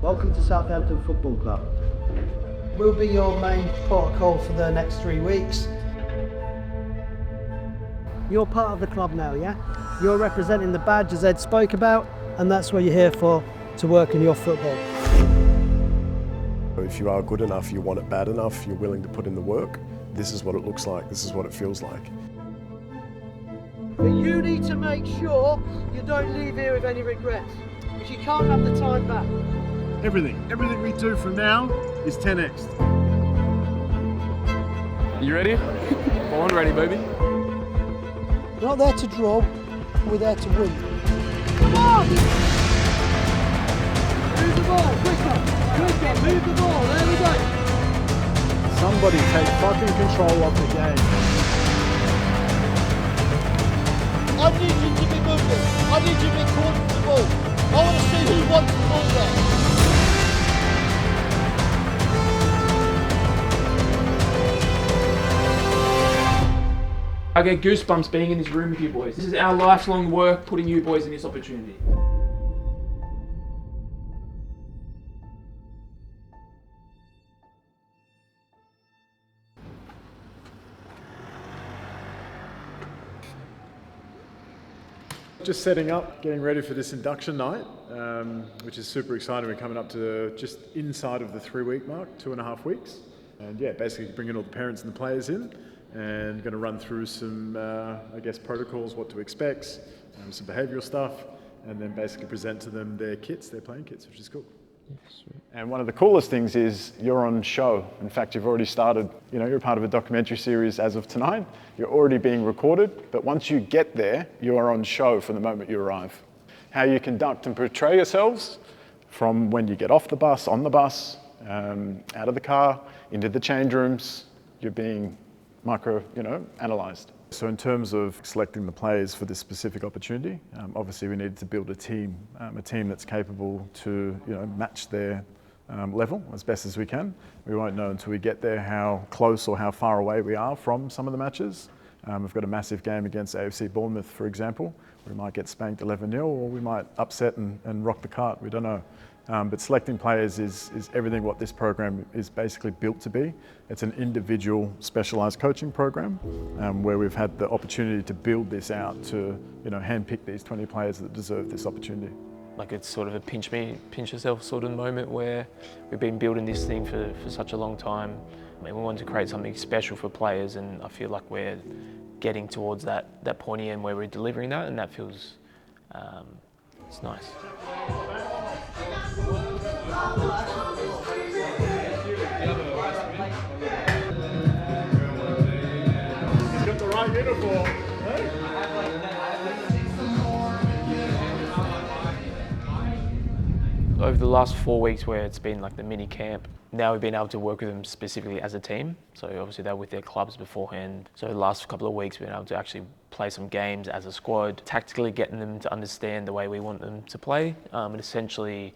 Welcome to Southampton Football Club. We'll be your main protocol for the next 3 weeks. You're part of the club now, yeah? You're representing the badge as Ed spoke about, and that's what you're here for, to work in your football. If you are good enough, you want it bad enough, you're willing to put in the work, this is what it looks like, this is what it feels like. But you need to make sure you don't leave here with any regrets, because you can't have the time back. Everything we do from now is 10x. You ready? Born ready, baby. We're not there to draw, we're there to win. Come on! Move the ball, quicker, move the ball, there we go. Somebody take fucking control of the game. I need you to be moving. I need you to be calling for the ball. I want to see who wants the ball there. I get goosebumps being in this room with you boys. This is our lifelong work putting you boys in this opportunity. Just setting up, getting ready for this induction night, which is super exciting. We're coming up to just inside of the 3-week mark, 2.5 weeks. And yeah, basically bringing all the parents and the players in and going to run through some, protocols, what to expect, some behavioural stuff, and then basically present to them their kits, their playing kits, which is cool. And one of the coolest things is you're on show. In fact, you've already started, you're part of a documentary series as of tonight. You're already being recorded, but once you get there, you are on show from the moment you arrive. How you conduct and portray yourselves from when you get off the bus, on the bus, out of the car, into the change rooms, you're being analysed. So in terms of selecting the players for this specific opportunity, obviously we needed to build a team that's capable to match their level as best as we can. We won't know until we get there how close or how far away we are from some of the matches. We've got a massive game against AFC Bournemouth, for example. We might get spanked 11-0 or we might upset and rock the cart, we don't know. But selecting players is everything what this program is basically built to be. It's an individual specialised coaching program where we've had the opportunity to build this out to handpick these 20 players that deserve this opportunity. Like it's sort of a pinch yourself sort of moment where we've been building this thing for such a long time. I mean, we wanted to create something special for players, and I feel like we're getting towards that point in where we're delivering that, and that feels it's nice. He's got the right uniform, Over the last 4 weeks where it's been like the mini camp, now we've been able to work with them specifically as a team. So obviously they're with their clubs beforehand. So the last couple of weeks we've been able to actually play some games as a squad, tactically getting them to understand the way we want them to play. And essentially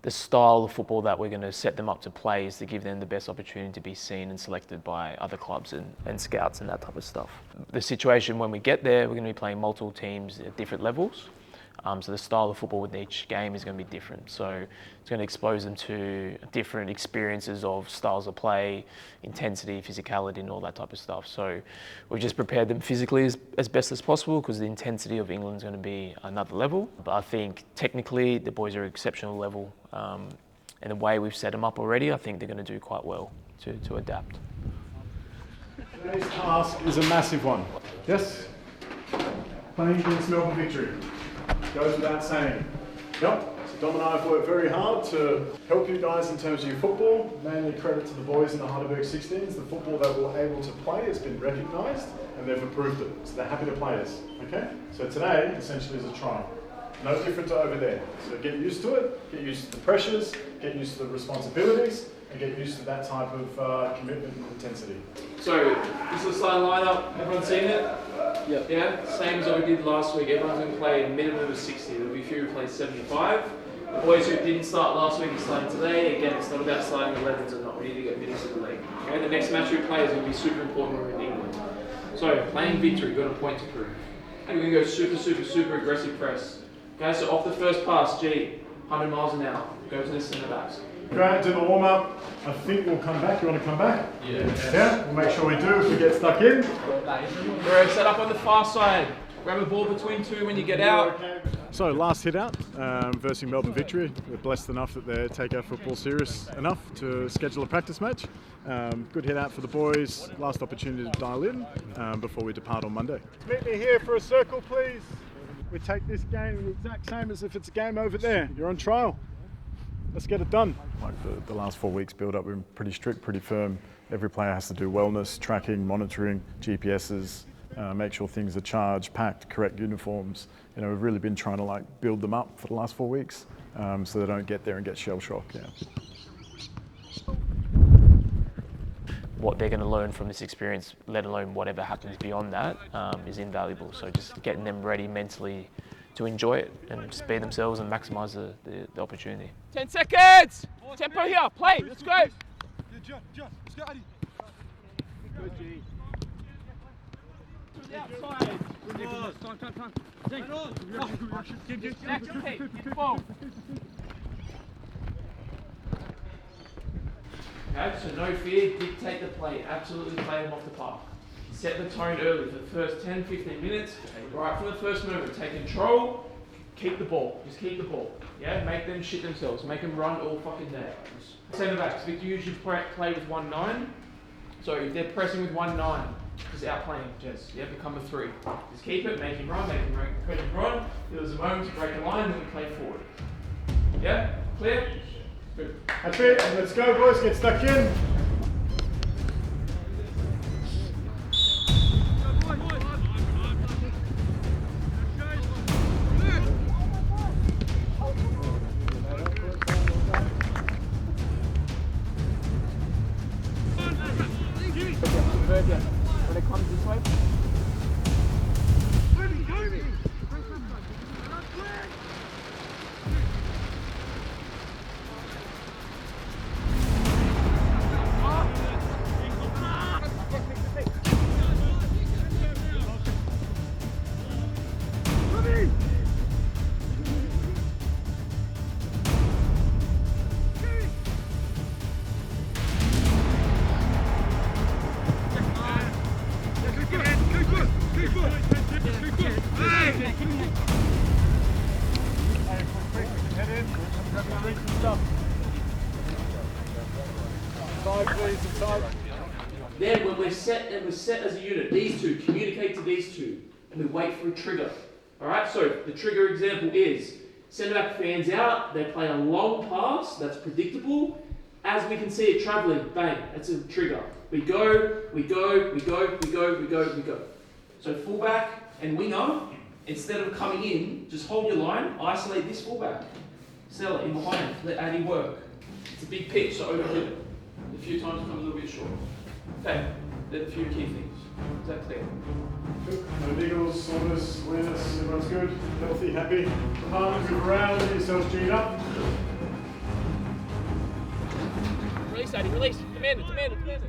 the style of football that we're going to set them up to play is to give them the best opportunity to be seen and selected by other clubs and scouts and that type of stuff. The situation when we get there, we're going to be playing multiple teams at different levels. So the style of football with each game is going to be different. So it's going to expose them to different experiences of styles of play, intensity, physicality, and all that type of stuff. So we've just prepared them physically as best as possible because the intensity of England is going to be another level. But I think technically the boys are exceptional level. And the way we've set them up already, I think they're going to do quite well to adapt. Today's task is a massive one. Yes? Playing against Melbourne Victory. Goes without saying. Yep. So Dom and I have worked very hard to help you guys in terms of your football. Mainly credit to the boys in the Heidelberg 16s. The football that we're able to play has been recognised and they've approved it. So they're happy to play us. Okay? So today essentially is a trial. No different to over there. So get used to it, get used to the pressures, get used to the responsibilities, and get used to that type of commitment and intensity. So this is the starting lineup. Everyone seen it? Yep. Yeah. Same as what we did last week. Everyone's going to play a minimum of 60. There'll be a few who play 75. The boys who didn't start last week are starting today. Again, it's not about starting 11s or not. We need to get minutes in the league. Okay. The next match we play is going to be super important when we're in England. So playing Victory, we've got a point to prove. And we're going to go super aggressive press. Okay, so off the first pass, G, 100 miles an hour. Go to the centre backs. Great, do the warm up. I think we'll come back. You want to come back? Yeah, we'll make sure we do if we get stuck in. Bro, set up on the far side. Grab a ball between two when you get out. So last hit out versus Melbourne Victory. We're blessed enough that they take our football serious enough to schedule a practice match. Good hit out for the boys. Last opportunity to dial in before we depart on Monday. Meet me here for a circle, please. We take this game the exact same as if it's a game over there. You're on trial. Let's get it done. Like the last 4 weeks build up, we're pretty strict, pretty firm. Every player has to do wellness, tracking, monitoring, GPSs, make sure things are charged, packed, correct uniforms. You know, we've really been trying to like build them up for the last 4 weeks so they don't get there and get shell shock. Yeah. What they're going to learn from this experience, let alone whatever happens beyond that, is invaluable. So just getting them ready mentally to enjoy it and just be themselves and maximise the opportunity. 10 seconds! Tempo here, play, let's go! Good G. To the outside. Next, okay, ball. Okay, so no fear, dictate the play, absolutely play them off the park. Set the tone early for the first 10-15 minutes. Right from the first moment, take control, keep the ball, just keep the ball. Yeah, make them shit themselves, make them run all fucking day. Centre backs, Victor usually play with 1-9. So if they're pressing with 1-9, just outplaying Jez, yeah, become a 3. Just keep it, make him run, make him run. If there's a moment to break a line, then we play forward. Yeah, clear? Good. That's it, let's go boys, get stuck in. When it comes this way. Then when we're set as a unit, these two, communicate to these two, and we wait for a trigger. Alright, so the trigger example is, centre back fans out, they play a long pass, that's predictable. As we can see it travelling, bang, that's a trigger. We go. So fullback and winger, instead of coming in, just hold your line, isolate this fullback. Sell it in behind, let Addy work. It's a big pitch, so overhit it. A few times come a little bit short. Okay, there's a few key things. Is that clear? Good. No niggles, soreness, awareness, everyone's good, healthy, happy. Partners move around, get yourselves G'd up. Release, Addy, release. Demand it.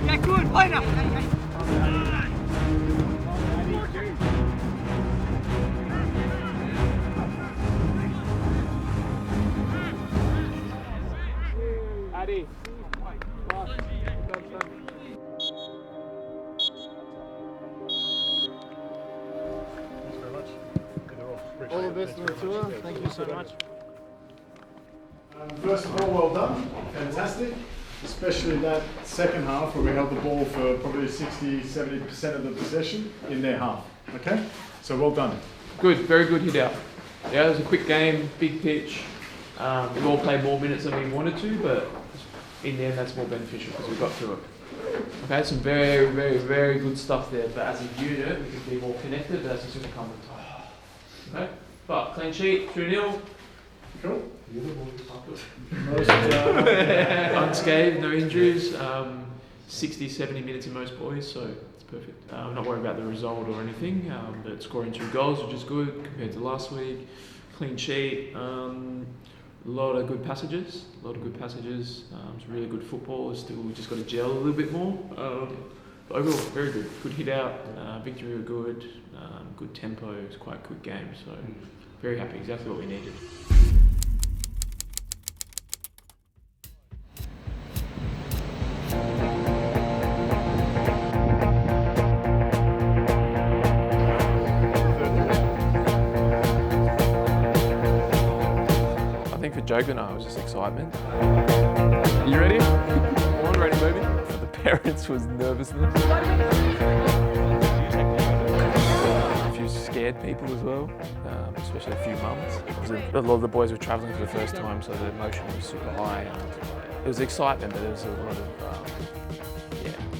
Yeah, good, play now. Addy. Thanks very much. All the best on the tour. Thank you so much. First of all, well done. Fantastic. Especially that second half where we held the ball for probably 60-70% of the possession in their half. Okay? So well done. Good, very good hit out. Yeah, it was a quick game, big pitch. We've all played more minutes than we wanted to, but in the end that's more beneficial because we got through it. Okay, some very, very, very good stuff there, but as a unit we can be more connected, but that's just going to come with time. Okay? But clean sheet, 2-0. Cool. Unscathed, no injuries. 60, 70 minutes in most boys, so it's perfect. I'm not worried about the result or anything, but scoring 2 goals, which is good compared to last week. Clean sheet, a lot of good passages. It's really good football. Still, we just got to gel a little bit more. But overall, very good. Good hit out, victory were good, good tempo. It was quite a quick game, so very happy. Exactly what we needed. I think for Jogana, it was just excitement. Are you ready? Come on, ready, baby. For the parents was nervousness. A few scared people as well, especially a few mums. A lot of the boys were travelling for the first time, so the emotion was super high. And it was excitement, but there was a lot of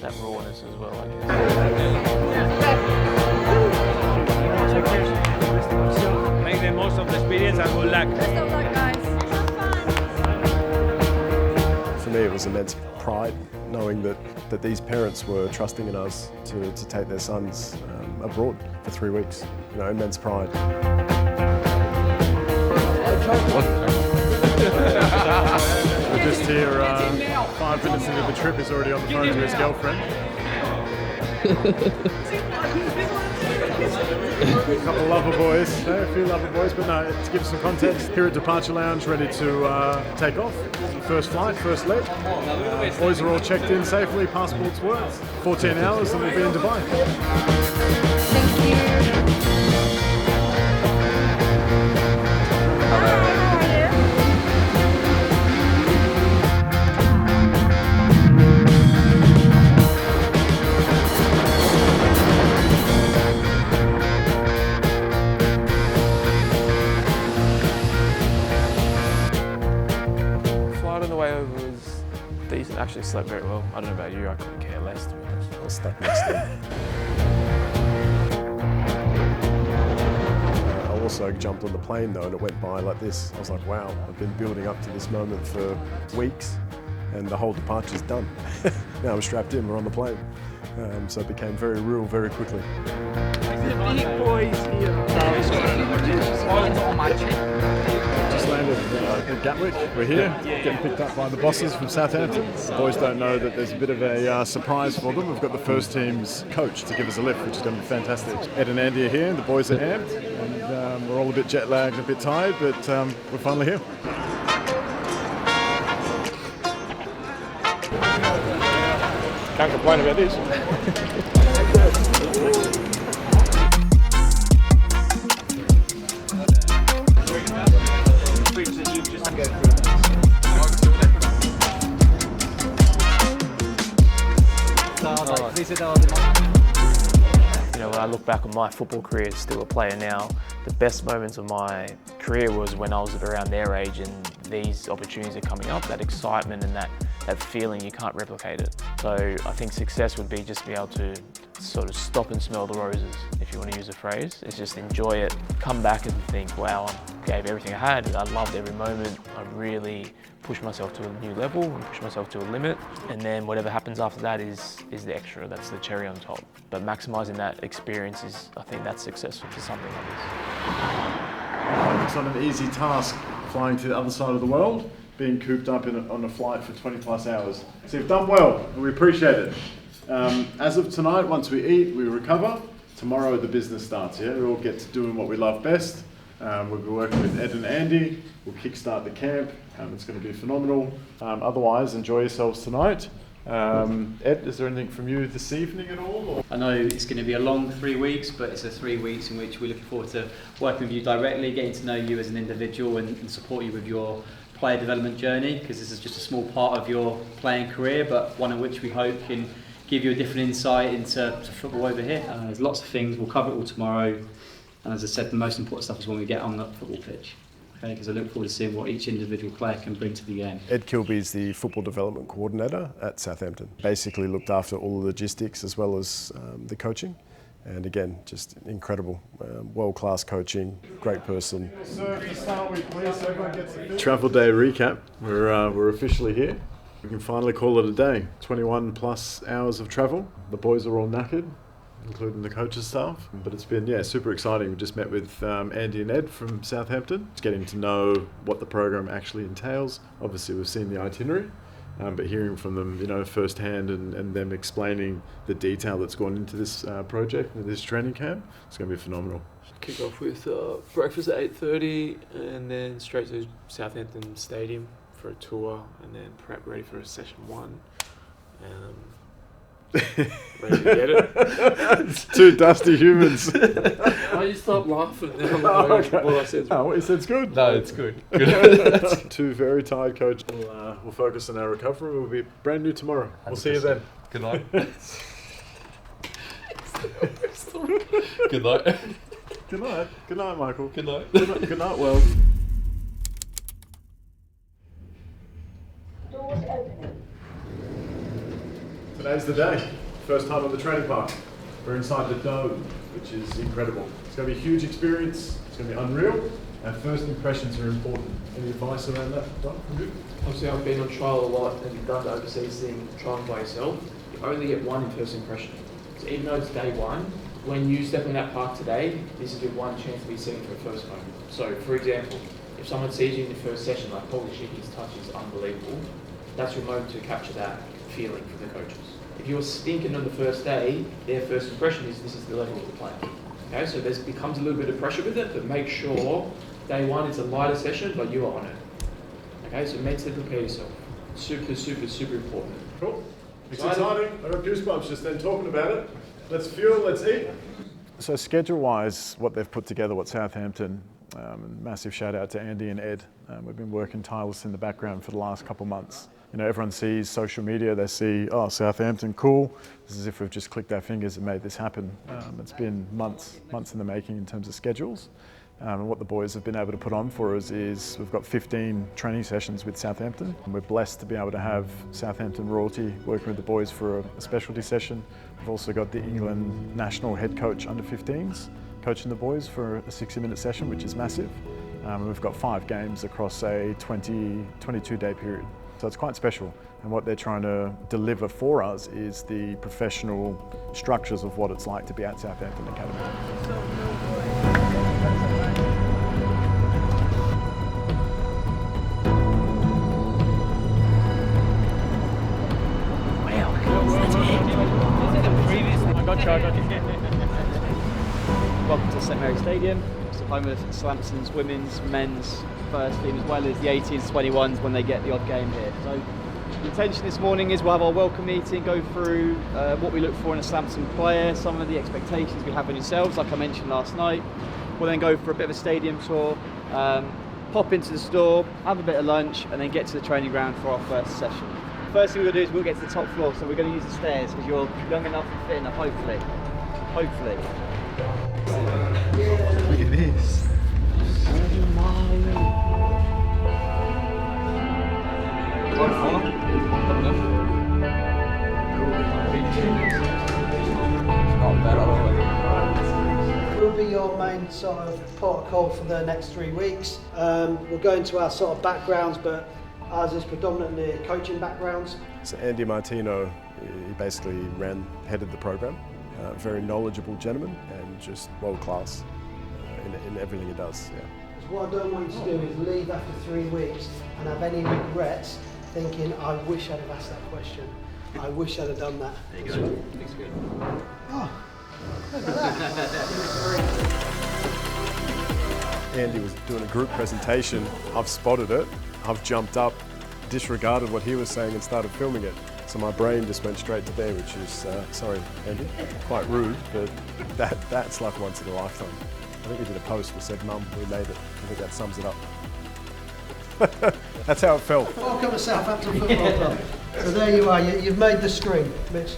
that rawness as well, I guess. Make the most of the experience and good luck. Best of luck, guys. For me, it was immense pride knowing that these parents were trusting in us to take their sons abroad for 3 weeks. You know, immense pride. We're just here 5 minutes into the trip. He's already on the phone to his girlfriend. A couple lover boys, a few lover boys, but no, to give some context, here at Departure Lounge, ready to take off. First flight, first leg. Boys are all checked in safely, passports work. 14 hours and we'll be in Dubai. Thank you. Hi, how are you? Flight on the way over was decent. Actually slept very well. I don't know about you, I couldn't care less, to be honest. I was stuck next to them. I also jumped on the plane though, and it went by like this. I was like, wow, I've been building up to this moment for weeks, and the whole departure's done. Now we're strapped in, we're on the plane. So it became very real very quickly. Big boys here. Just landed at Gatwick. We're here, getting picked up by the bosses from Southampton. The boys don't know that there's a bit of a surprise for them. We've got the first team's coach to give us a lift, which is going to be fantastic. Ed and Andy are here, and the boys are amped, and we're all a bit jet lagged, a bit tired, but we're finally here. Can't complain about this. You know, when I look back on my football career as still a player now, the best moments of my career was when I was around their age and these opportunities are coming up, that excitement and that feeling, you can't replicate it. So I think success would be just to be able to sort of stop and smell the roses, if you want to use a phrase. It's just enjoy it, come back and think, wow, I gave everything I had, I loved every moment, I really pushed myself to a new level and pushed myself to a limit, and then whatever happens after that is the extra, that's the cherry on top. But maximising that experience is, I think that's successful for something like this. It's not an easy task flying to the other side of the world, being cooped up on a flight for 20 plus hours. So you've done well, and we appreciate it. As of tonight, once we eat, we recover. Tomorrow the business starts, yeah? We all get to doing what we love best. We'll be working with Ed and Andy. We'll kickstart the camp. It's going to be phenomenal. Otherwise, enjoy yourselves tonight. Ed, is there anything from you this evening at all? Or? I know it's going to be a long 3 weeks, but it's a 3 weeks in which we're looking forward to working with you directly, getting to know you as an individual and support you with your player development journey, because this is just a small part of your playing career, but one in which we hope can give you a different insight into football over here. There's lots of things, we'll cover it all tomorrow, and as I said, the most important stuff is when we get on the football pitch. Okay, because I look forward to seeing what each individual player can bring to the game. Ed Kilby is the football development coordinator at Southampton. Basically looked after all the logistics as well as the coaching. And again, just incredible, world-class coaching, great person. So to start with, please, everyone gets a travel day recap. We're officially here. We can finally call it a day. 21 plus hours of travel. The boys are all knackered, including the coaches' staff. But it's been, super exciting. We just met with Andy and Ed from Southampton, just getting to know what the program actually entails. Obviously, we've seen the itinerary, but hearing from them, firsthand and them explaining the detail that's gone into this project and this training camp, it's going to be phenomenal. Kick off with breakfast at 8:30 and then straight to Southampton Stadium for a tour and then prep ready for a session 1. Ready to get it. Two dusty humans. Why you stop laughing? What I said's what you said's good. No, it's good. Two very tired coaches. We'll focus on our recovery. We'll be brand new tomorrow. We'll see you then. Good night. Good night. Good night. Good night, Michael. Good night. Good night, Will. Doors opening. Today's the day. First time at the training park. We're inside the dome, which is incredible. It's going to be a huge experience. It's going to be unreal. Our first impressions are important. Any advice around that, Don? Good? Obviously, I've been on trial a lot and you've done the overseas thing, trying by yourself. You only get one first impression. So even though it's day 1, when you step in that park today, this is your one chance to be seen for the first moment. So, for example, if someone sees you in the first session, like, holy shit, his touch is unbelievable, that's your moment to capture that feeling from the coaches. If you're stinking on the first day, their first impression is this is the level of the player. Okay, so there becomes a little bit of pressure with it, but make sure day 1 it's a lighter session, but you are on it. Okay, so mentally prepare yourself. Super, super, super important. Cool. It's exciting. I got goosebumps just then talking about it. Let's fuel, let's eat. So schedule-wise, what they've put together, what Southampton, massive shout out to Andy and Ed. We've been working tireless in the background for the last couple months. Everyone sees social media, they see, oh, Southampton, cool. It's as if we've just clicked our fingers and made this happen. It's been months in the making in terms of schedules. And what the boys have been able to put on for us is we've got 15 training sessions with Southampton. And we're blessed to be able to have Southampton royalty working with the boys for a specialty session. We've also got the England national head coach under 15s coaching the boys for a 60-minute session, which is massive. And we've got 5 games across a 22-day period. So it's quite special. And what they're trying to deliver for us is the professional structures of what it's like to be at Southampton Academy. Welcome to St Mary's Stadium. It's the home of Southampton's women's, men's first team, as well as the 18s, 21s when they get the odd game here. So the intention this morning is we'll have our welcome meeting, go through what we look for in a Southampton player, some of the expectations we have on yourselves, like I mentioned last night. We'll then go for a bit of a stadium tour, pop into the store, have a bit of lunch, and then get to the training ground for our first session. First thing we're going to do is we'll get to the top floor, so we're going to use the stairs because you're young enough and fit enough, hopefully. Hopefully. Look at this. Will be your main sort of protocol for the next 3 weeks. We'll go into our sort of backgrounds, but ours is predominantly coaching backgrounds. So Andy Martino, he basically headed the program. Very knowledgeable gentleman and just world class in everything he does. Yeah. What I don't want you to do is leave after 3 weeks and have any regrets thinking, I wish I'd have asked that question. I wish I'd have done that. There you go. Looks good. Oh, look at that. Andy was doing a group presentation. I've spotted it. I've jumped up, disregarded what he was saying and started filming it. So my brain just went straight to there, which is, sorry Andy, quite rude, but that's like once in a lifetime. I think we did a post that said, Mum, we made it. I think that sums it up. That's how it felt. Welcome to Southampton Football Club. So there you are, you've made the screen, which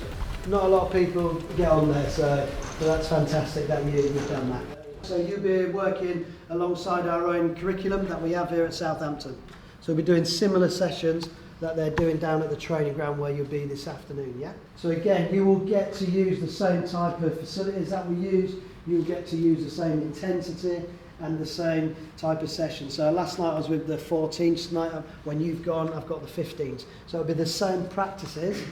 not a lot of people get on there, so that's fantastic that you've done that. So you'll be working alongside our own curriculum that we have here at Southampton. So we'll be doing similar sessions that they're doing down at the training ground where you'll be this afternoon, yeah? So again, you will get to use the same type of facilities that we use, you'll get to use the same intensity, and the same type of session. So last night I was with the 14s, tonight when you've gone I've got the 15s. So it'll be the same practices,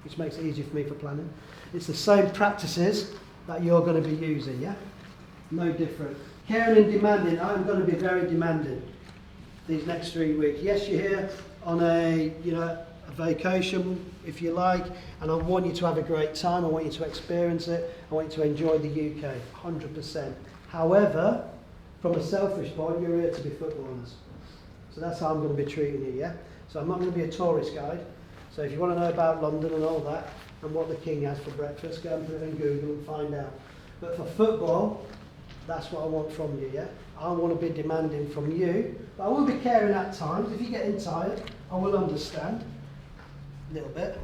which makes it easier for me for planning. It's the same practices that you're going to be using, yeah? No different. Caring and demanding, I'm going to be very demanding these next 3 weeks. Yes, you're here on a vacation, if you like, and I want you to have a great time. I want you to experience it. I want you to enjoy the UK, 100%. However, from a selfish point, you're here to be footballers. So that's how I'm going to be treating you, yeah? So I'm not going to be a tourist guide. So if you want to know about London and all that, and what the King has for breakfast, go and put it in Google and find out. But for football, that's what I want from you, yeah? I want to be demanding from you, but I will be caring at times. If you're getting tired, I will understand a little bit,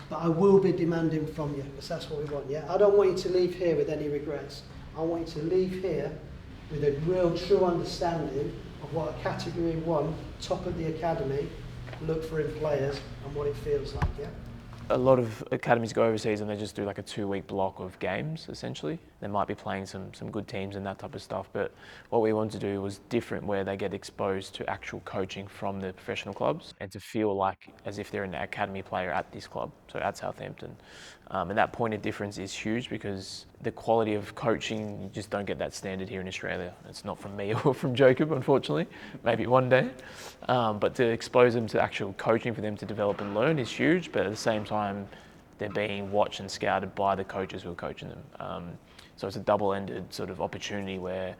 but I will be demanding from you, because that's what we want, yeah? I don't want you to leave here with any regrets. I want you to leave here with a real true understanding of what a Category 1, top of the academy, look for in players and what it feels like, yeah? A lot of academies go overseas and they just do like a 2-week block of games, essentially. They might be playing some good teams and that type of stuff, but what we wanted to do was different, where they get exposed to actual coaching from the professional clubs and to feel like as if they're an academy player at this club, so at Southampton. And that point of difference is huge, because the quality of coaching, you just don't get that standard here in Australia. It's not from me or from Jacob, unfortunately, maybe one day. But to expose them to actual coaching for them to develop and learn is huge, but at the same time, they're being watched and scouted by the coaches who are coaching them. So it's a double-ended sort of opportunity where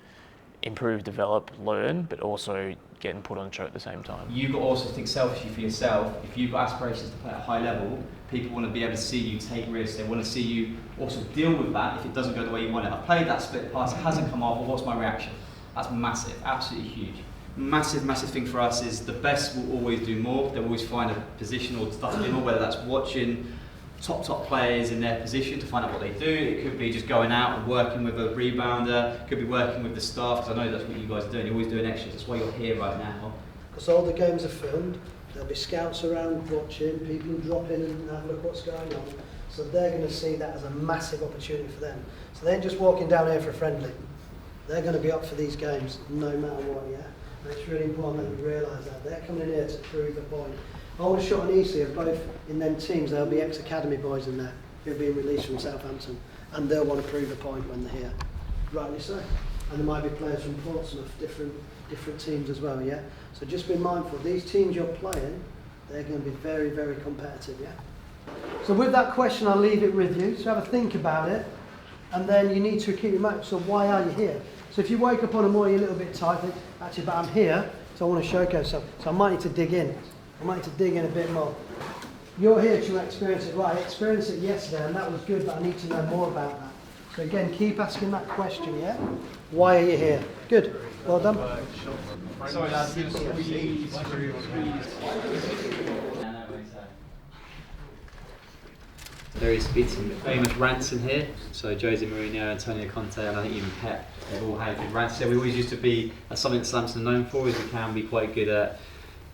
improve, develop, learn, but also getting put on the show at the same time. You've got to also think selfishly for yourself. If you've got aspirations to play at a high level, people want to be able to see you take risks. They want to see you also deal with that if it doesn't go the way you want it. I've played that split pass, it hasn't come off, well, what's my reaction? That's massive, absolutely huge. Massive thing for us is the best will always do more. They'll always find a position or stuff to do more, whether that's watching top players in their position to find out what they do. It could be just going out and working with a rebounder. It could be working with the staff, because I know that's what you guys are doing. You're always doing extras. That's why you're here right now. Because all the games are filmed. There'll be scouts around watching, people drop in and have a look what's going on. So they're going to see that as a massive opportunity for them. So they're just walking down here for a friendly. They're going to be up for these games no matter what, yeah? And it's really important that you realise that. They're coming in here to prove a point. Aldershot and Eastleigh are both in them teams. There'll be ex-academy boys in there who've been released from Southampton, and they'll want to prove a point when they're here. Rightly so. And there might be players from Portsmouth, different teams as well, yeah? So just be mindful, these teams you're playing, they're going to be very, very competitive, yeah? So with that question, I'll leave it with you. So have a think about it, and then you need to keep in mind, so why are you here? So if you wake up on a morning a little bit tired, think, actually, but I'm here, so I want to showcase something. So I might need to dig in. I might need to dig in a bit more. You're here to experience it. Right, I experienced it yesterday, and that was good, but I need to know more about that. So again, keep asking that question, yeah? Why are you here? Good. Well done. Sorry, lads. There is some famous rants in here. So Jose Mourinho, Antonio Conte, and I think even Pep, they've all had good rants. So we always used to be, something that Southampton are known for, is we can be quite good at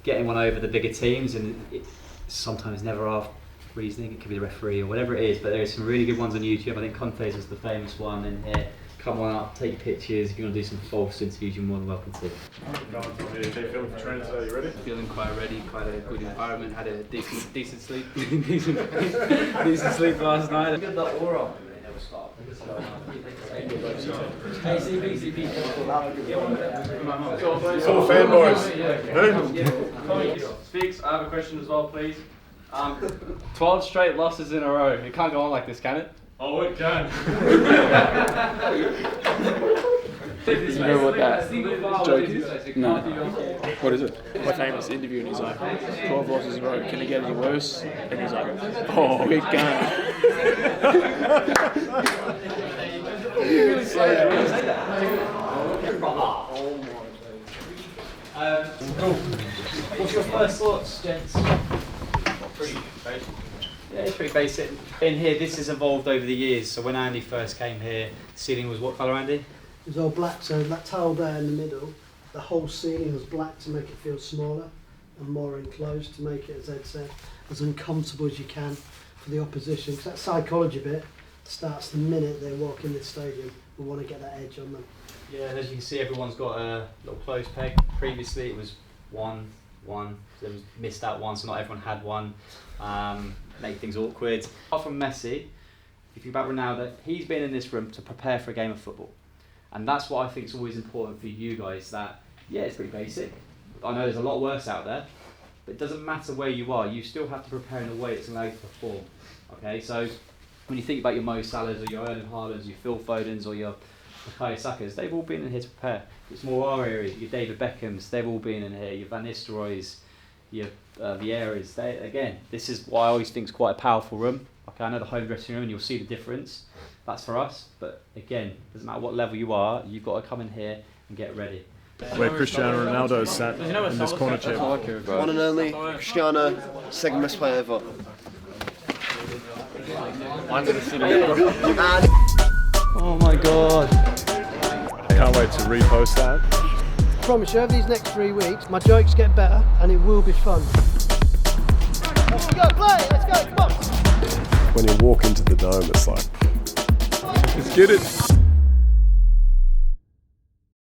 getting one over the bigger teams, and it's sometimes never our reasoning. It could be the referee or whatever it is, but there are some really good ones on YouTube. I think Conte's was the famous one in here. Come on up, take pictures. If you want to do some false interviews, you're more than welcome to. How you feeling for training today? You ready? Feeling quite ready, quite a good environment. Had a decent sleep, decent sleep last night. Look at the aura. It's all fanboys. Speaks, I have a question as well, please. 12 straight losses in a row. It can't go on like this, can it? Oh, it can. You know what that joke is? No. What is it? My famous interview, and he's like, 12 losses in a row, can it get any worse? And he's like, oh, it can. What's your first thoughts, gents? Pretty basic. Yeah, it's pretty basic. In here, this has evolved over the years. So when Andy first came here, the ceiling was what colour, Andy? It was all black, so that tile there in the middle, the whole ceiling was black to make it feel smaller and more enclosed, to make it, as Ed said, as uncomfortable as you can for the opposition. Because that psychology bit starts the minute they walk in the stadium. We want to get that edge on them. Yeah, and as you can see, everyone's got a little close peg. Previously, it was one. So there was missed out one, so not everyone had one. Make things awkward. Apart from Messi, if you think about Ronaldo, he's been in this room to prepare for a game of football. And that's what I think is always important for you guys, that, yeah, it's pretty basic. I know there's a lot worse out there, but it doesn't matter where you are, you still have to prepare in a way that's allowed you to perform. Okay, so when you think about your Mo Salahs or your Erling Haalands, your Phil Fodens or your Bukayo Sakas, they've all been in here to prepare. It's more our area, your David Beckhams, they've all been in here, your Van Nistelrooys, your Vieiras. Again, this is what I always think is quite a powerful room. Okay, I know the home dressing room and you'll see the difference. That's for us, but again, doesn't matter what level you are, you've got to come in here and get ready. Where Cristiano Ronaldo sat in this corner chair. One and only Cristiano, second best player ever. Oh my god. I can't wait to repost that. I promise you, over these next 3 weeks, my jokes get better and it will be fun. Let's go, play, let's go, come on. When you walk into the dome, it's like, Let's get it.